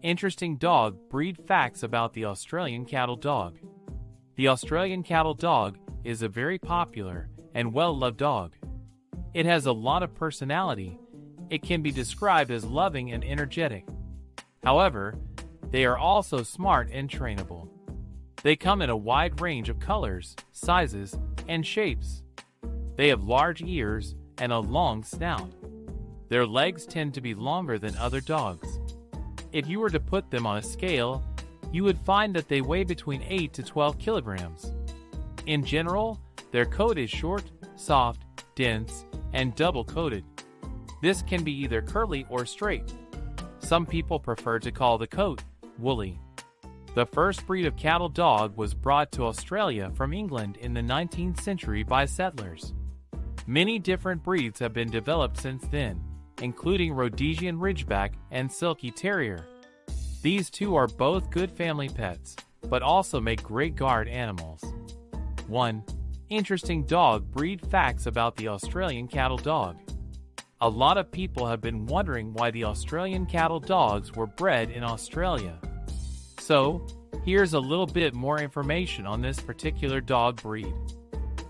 Interesting dog breed facts about the Australian cattle dog. The Australian cattle dog is a very popular and well-loved dog. It has a lot of personality. It can be described as loving and energetic. However, they are also smart and trainable. They come in a wide range of colors, sizes, and shapes. They have large ears and a long snout. Their legs tend to be longer than other dogs. If you were to put them on a scale, you would find that they weigh between 8 to 12 kilograms. In general, their coat is short, soft, dense, and double-coated. This can be either curly or straight. Some people prefer to call the coat woolly. The first breed of cattle dog was brought to Australia from England in the 19th century by settlers. Many different breeds have been developed since then, including Rhodesian Ridgeback and Silky Terrier. These two are both good family pets, but also make great guard animals. 1. Interesting dog breed facts about the Australian cattle dog. A lot of people have been wondering why the Australian cattle dogs were bred in Australia. So, here's a little bit more information on this particular dog breed.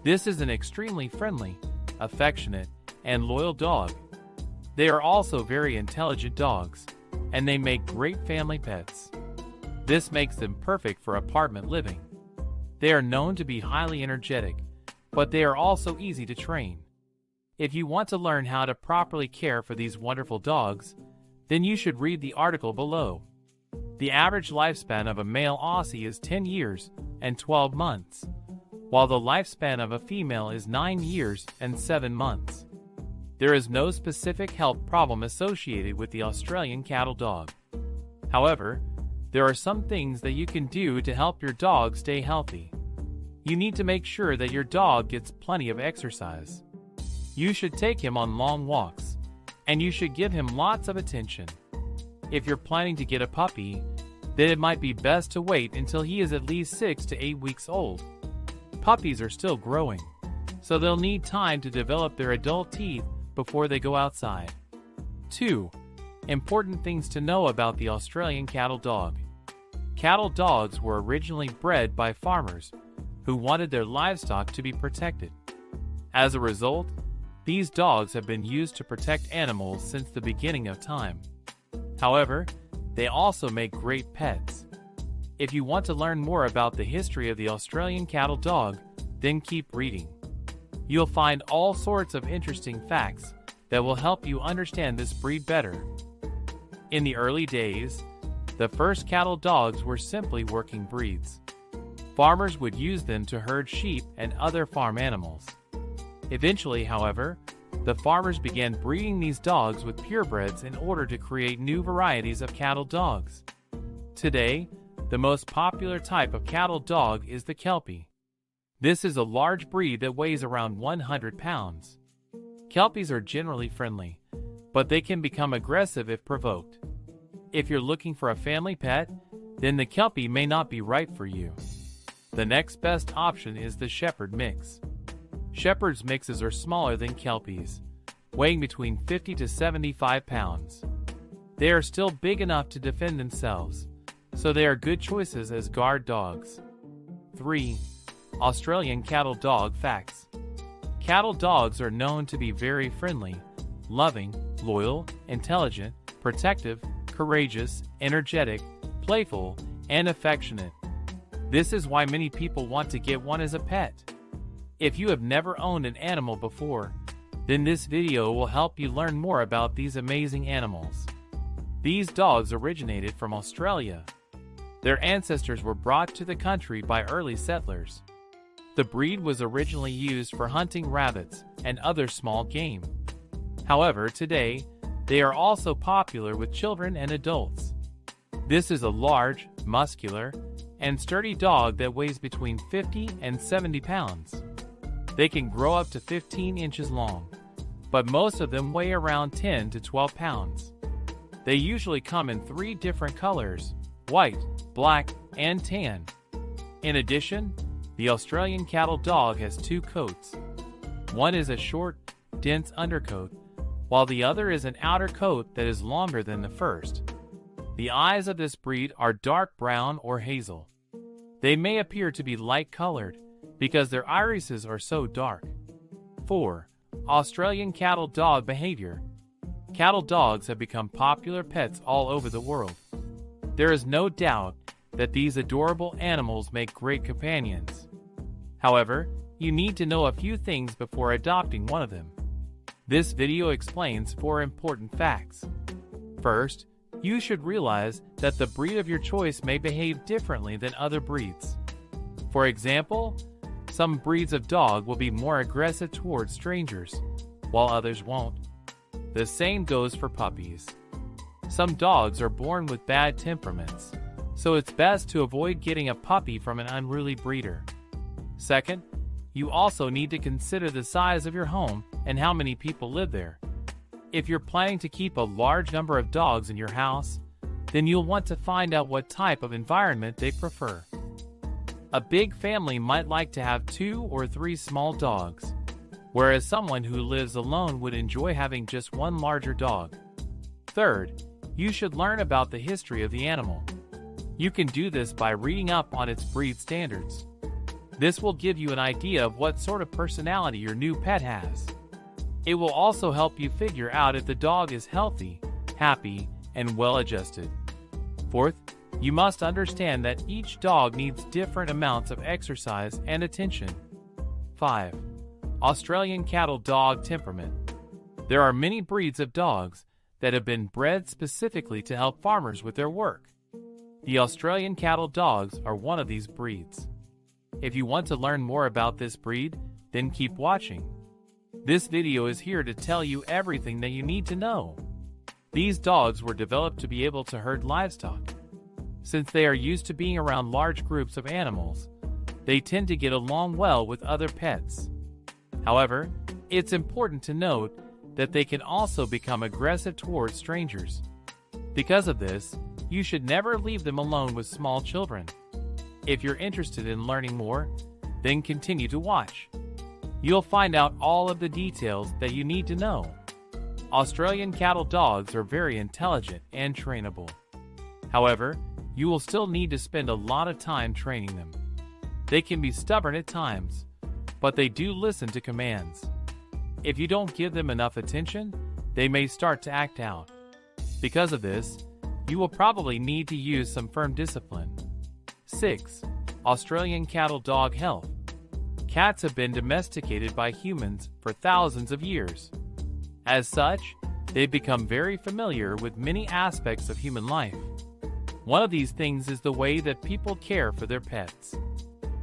This is an extremely friendly, affectionate, and loyal dog. They are also very intelligent dogs, and they make great family pets. This makes them perfect for apartment living. They are known to be highly energetic, but they are also easy to train. If you want to learn how to properly care for these wonderful dogs, then you should read the article below. The average lifespan of a male Aussie is 10 years and 12 months, while the lifespan of a female is 9 years and 7 months. There is no specific health problem associated with the Australian cattle dog. However, there are some things that you can do to help your dog stay healthy. You need to make sure that your dog gets plenty of exercise. You should take him on long walks, and you should give him lots of attention. If you're planning to get a puppy, then it might be best to wait until he is at least 6 to 8 weeks old. Puppies are still growing, so they'll need time to develop their adult teeth before they go outside. 2. Important things to know about the Australian cattle dog. Cattle dogs were originally bred by farmers who wanted their livestock to be protected. As a result, these dogs have been used to protect animals since the beginning of time. However, they also make great pets. If you want to learn more about the history of the Australian cattle dog, then keep reading. You'll find all sorts of interesting facts that will help you understand this breed better. In the early days, the first cattle dogs were simply working breeds. Farmers would use them to herd sheep and other farm animals. Eventually, however, the farmers began breeding these dogs with purebreds in order to create new varieties of cattle dogs. Today, the most popular type of cattle dog is the Kelpie. This is a large breed that weighs around 100 pounds. Kelpies are generally friendly, but they can become aggressive if provoked. If you're looking for a family pet, then the Kelpie may not be right for you. The next best option is the Shepherd mix. Shepherd's mixes are smaller than Kelpies, weighing between 50 to 75 pounds. They are still big enough to defend themselves, so they are good choices as guard dogs. 3. Australian cattle dog facts. Cattle dogs are known to be very friendly, loving, loyal, intelligent, protective, courageous, energetic, playful, and affectionate. This is why many people want to get one as a pet. If you have never owned an animal before, then this video will help you learn more about these amazing animals. These dogs originated from Australia. Their ancestors were brought to the country by early settlers. The breed was originally used for hunting rabbits and other small game. However, today, they are also popular with children and adults. This is a large, muscular, and sturdy dog that weighs between 50 and 70 pounds. They can grow up to 15 inches long, but most of them weigh around 10 to 12 pounds. They usually come in 3 different colors: white, black, and tan. In addition, the Australian cattle dog has 2 coats. One is a short, dense undercoat, while the other is an outer coat that is longer than the first. The eyes of this breed are dark brown or hazel. They may appear to be light-colored because their irises are so dark. 4. Australian Cattle Dog Behavior. Cattle dogs have become popular pets all over the world. There is no doubt that these adorable animals make great companions. However, you need to know a few things before adopting one of them. This video explains 4 important facts. First, you should realize that the breed of your choice may behave differently than other breeds. For example, some breeds of dog will be more aggressive towards strangers, while others won't. The same goes for puppies. Some dogs are born with bad temperaments, so it's best to avoid getting a puppy from an unruly breeder. Second, you also need to consider the size of your home and how many people live there. If you're planning to keep a large number of dogs in your house, then you'll want to find out what type of environment they prefer. A big family might like to have 2 or 3 small dogs, whereas someone who lives alone would enjoy having just one larger dog. Third, you should learn about the history of the animal. You can do this by reading up on its breed standards. This will give you an idea of what sort of personality your new pet has. It will also help you figure out if the dog is healthy, happy, and well-adjusted. Fourth, you must understand that each dog needs different amounts of exercise and attention. 5. Australian Cattle Dog Temperament. There are many breeds of dogs that have been bred specifically to help farmers with their work. The Australian Cattle Dogs are one of these breeds. If you want to learn more about this breed, then keep watching. This video is here to tell you everything that you need to know. These dogs were developed to be able to herd livestock. Since they are used to being around large groups of animals, they tend to get along well with other pets. However, it's important to note that they can also become aggressive towards strangers. Because of this, you should never leave them alone with small children. If you're interested in learning more, then continue to watch. You'll find out all of the details that you need to know. Australian cattle dogs are very intelligent and trainable. However, you will still need to spend a lot of time training them. They can be stubborn at times, but they do listen to commands. If you don't give them enough attention, they may start to act out. Because of this, you will probably need to use some firm discipline. 6. Australian Cattle Dog Health. Cats have been domesticated by humans for thousands of years. As such, they've become very familiar with many aspects of human life. One of these things is the way that people care for their pets.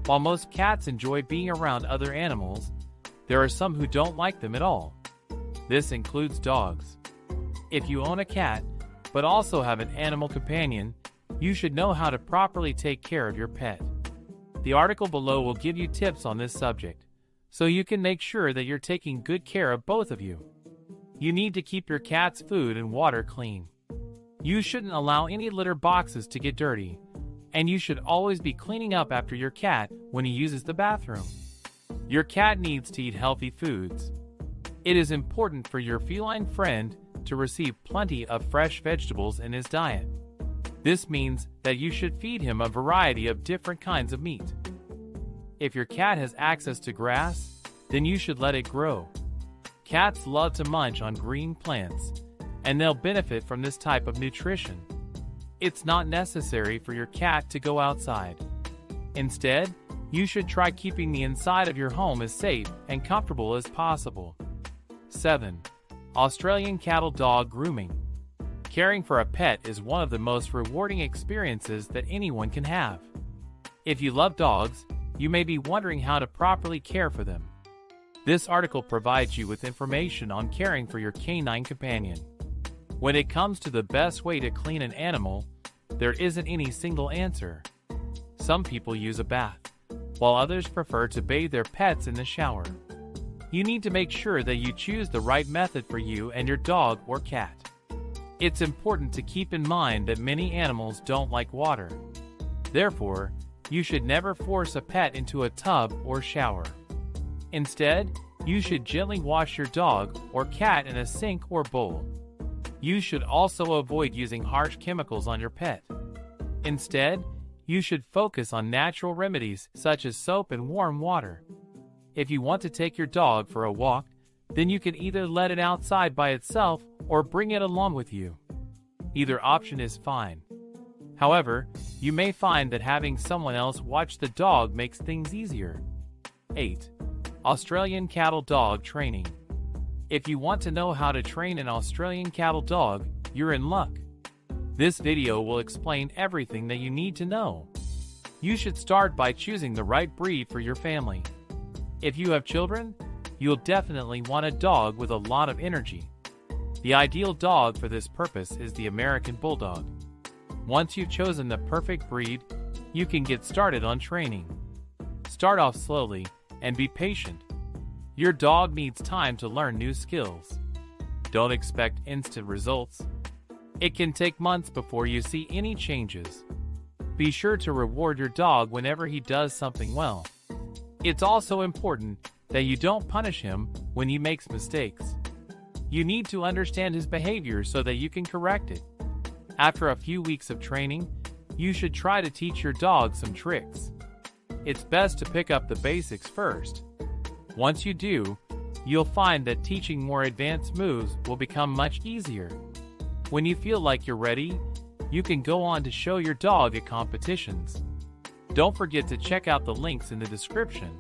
While most cats enjoy being around other animals, there are some who don't like them at all. This includes dogs. If you own a cat, but also have an animal companion, you should know how to properly take care of your pet. The article below will give you tips on this subject, so you can make sure that you're taking good care of both of you. You need to keep your cat's food and water clean. You shouldn't allow any litter boxes to get dirty, and you should always be cleaning up after your cat when he uses the bathroom. Your cat needs to eat healthy foods. It is important for your feline friend to receive plenty of fresh vegetables in his diet. This means that you should feed him a variety of different kinds of meat. If your cat has access to grass, then you should let it grow. Cats love to munch on green plants, and they'll benefit from this type of nutrition. It's not necessary for your cat to go outside. Instead, you should try keeping the inside of your home as safe and comfortable as possible. 7. Australian Cattle Dog Grooming. Caring for a pet is one of the most rewarding experiences that anyone can have. If you love dogs, you may be wondering how to properly care for them. This article provides you with information on caring for your canine companion. When it comes to the best way to clean an animal, there isn't any single answer. Some people use a bath, while others prefer to bathe their pets in the shower. You need to make sure that you choose the right method for you and your dog or cat. It's important to keep in mind that many animals don't like water. Therefore, you should never force a pet into a tub or shower. Instead, you should gently wash your dog or cat in a sink or bowl. You should also avoid using harsh chemicals on your pet. Instead, you should focus on natural remedies such as soap and warm water. If you want to take your dog for a walk, then you can either let it outside by itself or bring it along with you. Either option is fine. However, you may find that having someone else watch the dog makes things easier. 8. Australian Cattle Dog Training. If you want to know how to train an Australian cattle dog, you're in luck. This video will explain everything that you need to know. You should start by choosing the right breed for your family. If you have children, you'll definitely want a dog with a lot of energy. The ideal dog for this purpose is the American Bulldog. Once you've chosen the perfect breed, you can get started on training. Start off slowly and be patient. Your dog needs time to learn new skills. Don't expect instant results. It can take months before you see any changes. Be sure to reward your dog whenever he does something well. It's also important that you don't punish him when he makes mistakes. You need to understand his behavior so that you can correct it. After a few weeks of training, you should try to teach your dog some tricks. It's best to pick up the basics first. Once you do, you'll find that teaching more advanced moves will become much easier. When you feel like you're ready, you can go on to show your dog at competitions. Don't forget to check out the links in the description.